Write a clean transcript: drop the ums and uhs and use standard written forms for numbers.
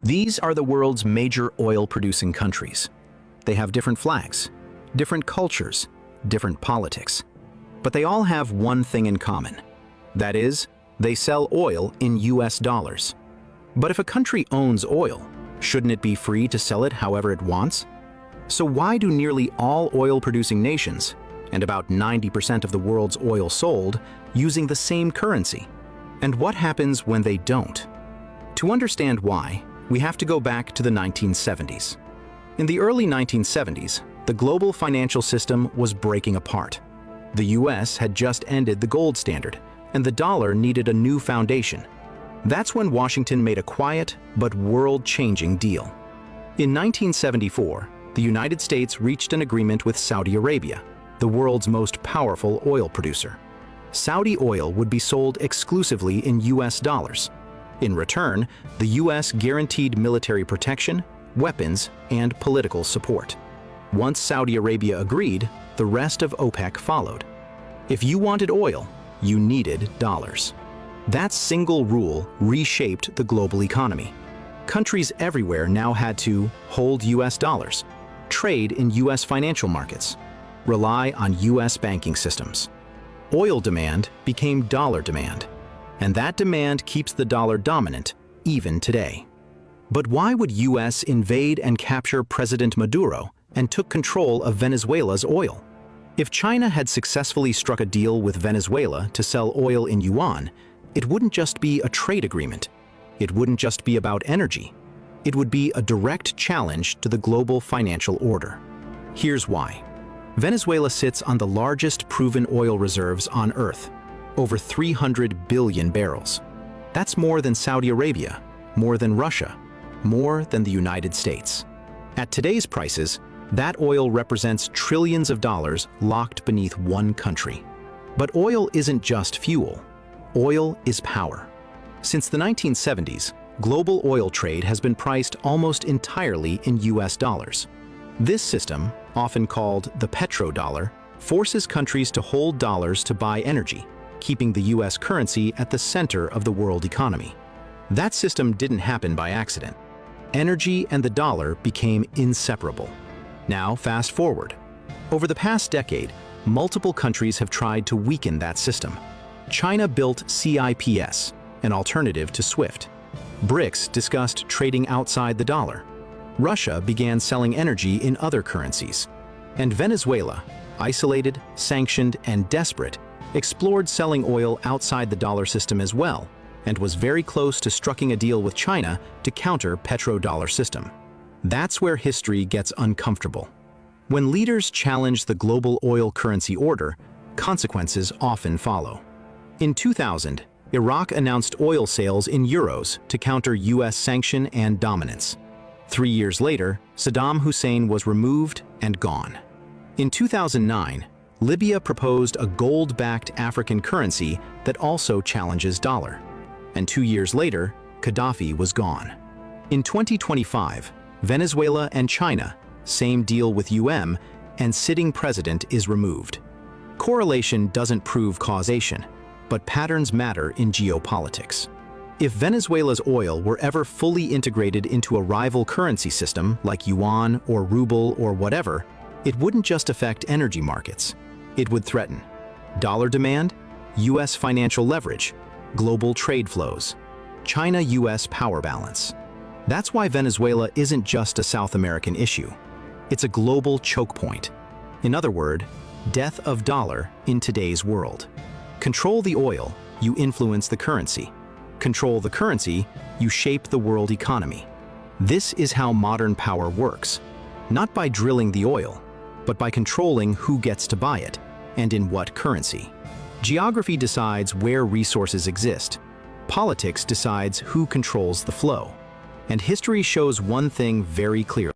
These are the world's major oil-producing countries. They have different flags, different cultures, different politics. But they all have one thing in common. That is, they sell oil in US dollars. But if a country owns oil, shouldn't it be free to sell it however it wants? So why do nearly all oil-producing nations, and about 90% of the world's oil sold, using the same currency? And what happens when they don't? To understand why, we have to go back to the 1970s. In the early 1970s, the global financial system was breaking apart. The US had just ended the gold standard, and the dollar needed a new foundation. That's when Washington made a quiet but world-changing deal. In 1974, the United States reached an agreement with Saudi Arabia, the world's most powerful oil producer. Saudi oil would be sold exclusively in US dollars. In return, the US guaranteed military protection, weapons, and political support. Once Saudi Arabia agreed, the rest of OPEC followed. If you wanted oil, you needed dollars. That single rule reshaped the global economy. Countries everywhere now had to hold US dollars, trade in US financial markets, rely on US banking systems. Oil demand became dollar demand, and that demand keeps the dollar dominant even today. But why would US invade and capture President Maduro and took control of Venezuela's oil? If China had successfully struck a deal with Venezuela to sell oil in yuan, it wouldn't just be a trade agreement. It wouldn't just be about energy. It would be a direct challenge to the global financial order. Here's why. Venezuela sits on the largest proven oil reserves on Earth, over 300 billion barrels. That's more than Saudi Arabia, more than Russia, more than the United States. At today's prices, that oil represents trillions of dollars locked beneath one country. But oil isn't just fuel. Oil is power. Since the 1970s, global oil trade has been priced almost entirely in US dollars. This system, often called the petrodollar, forces countries to hold dollars to buy energy, keeping the US currency at the center of the world economy. That system didn't happen by accident. Energy and the dollar became inseparable. Now, fast forward. Over the past decade, multiple countries have tried to weaken that system. China built CIPS, an alternative to SWIFT. BRICS discussed trading outside the dollar. Russia began selling energy in other currencies. And Venezuela, isolated, sanctioned, and desperate, explored selling oil outside the dollar system as well, and was very close to striking a deal with China to counter petrodollar system. That's where history gets uncomfortable. When leaders challenge the global oil currency order, consequences often follow. In 2000, Iraq announced oil sales in euros to counter US sanction and dominance. 3 years later, Saddam Hussein was removed and gone. In 2009, Libya proposed a gold-backed African currency that also challenges dollar. And 2 years later, Gaddafi was gone. In 2025, Venezuela and China, same deal with and sitting president is removed. Correlation doesn't prove causation, but patterns matter in geopolitics. If Venezuela's oil were ever fully integrated into a rival currency system like yuan or ruble or whatever, it wouldn't just affect energy markets. It would threaten dollar demand, US financial leverage, global trade flows, China-US power balance. That's why Venezuela isn't just a South American issue. It's a global choke point. In other words, death of dollar in today's world. Control the oil, you influence the currency. Control the currency, you shape the world economy. This is how modern power works, not by drilling the oil, but by controlling who gets to buy it and in what currency. Geography decides where resources exist. Politics decides who controls the flow. And history shows one thing very clearly.